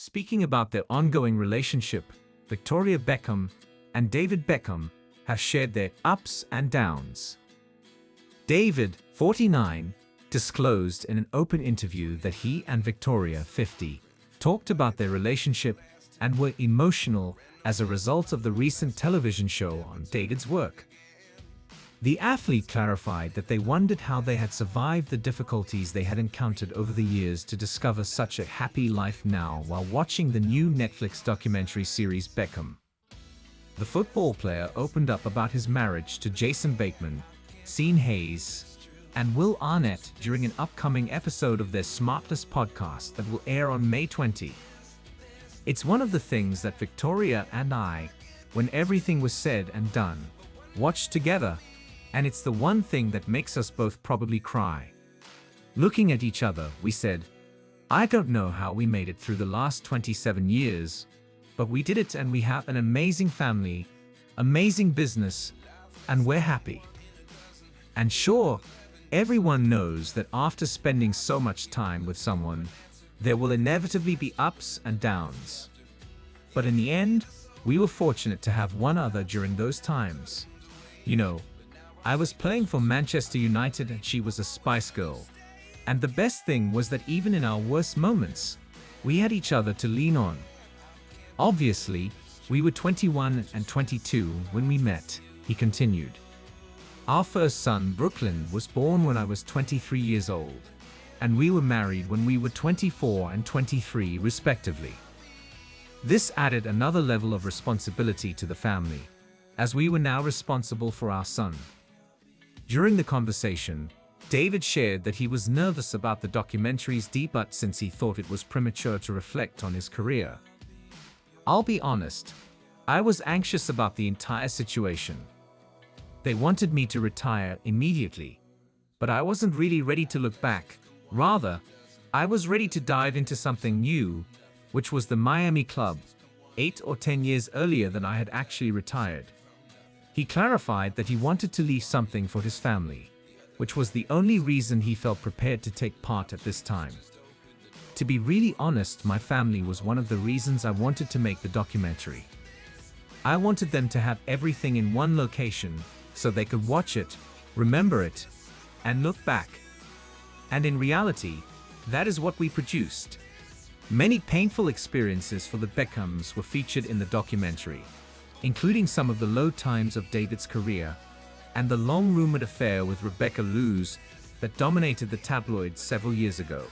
Speaking about their ongoing relationship, Victoria Beckham and David Beckham have shared their ups and downs. David, 49, disclosed in an open interview that he and Victoria, 50, talked about their relationship and were emotional as a result of the recent television show on David's work. The athlete clarified that they wondered how they had survived the difficulties they had encountered over the years to discover such a happy life now while watching the new Netflix documentary series Beckham. The football player opened up about his marriage to Jason Bateman, Sean Hayes, and Will Arnett during an upcoming episode of their Smartless podcast that will air on May 20. It's one of the things that Victoria and I, when everything was said and done, watched together, and it's the one thing that makes us both probably cry. Looking at each other, we said, "I don't know how we made it through the last 27 years, but we did it and we have an amazing family, amazing business, and we're happy." And sure, everyone knows that after spending so much time with someone, there will inevitably be ups and downs. But in the end, we were fortunate to have one another during those times. You know, I was playing for Manchester United and she was a Spice Girl. And the best thing was that even in our worst moments, we had each other to lean on. Obviously, we were 21 and 22 when we met, he continued. Our first son, Brooklyn, was born when I was 23 years old, and we were married when we were 24 and 23 respectively. This added another level of responsibility to the family, as we were now responsible for our son. During the conversation, David shared that he was nervous about the documentary's debut since he thought it was premature to reflect on his career. I'll be honest, I was anxious about the entire situation. They wanted me to retire immediately, but I wasn't really ready to look back. Rather, I was ready to dive into something new, which was the Miami club, 8 or 10 years earlier than I had actually retired. He clarified that he wanted to leave something for his family, which was the only reason he felt prepared to take part at this time. To be really honest, my family was one of the reasons I wanted to make the documentary. I wanted them to have everything in one location so they could watch it, remember it, and look back. And in reality, that is what we produced. Many painful experiences for the Beckhams were featured in the documentary, including some of the low times of David's career and the long-rumored affair with Rebecca Luz that dominated the tabloids several years ago.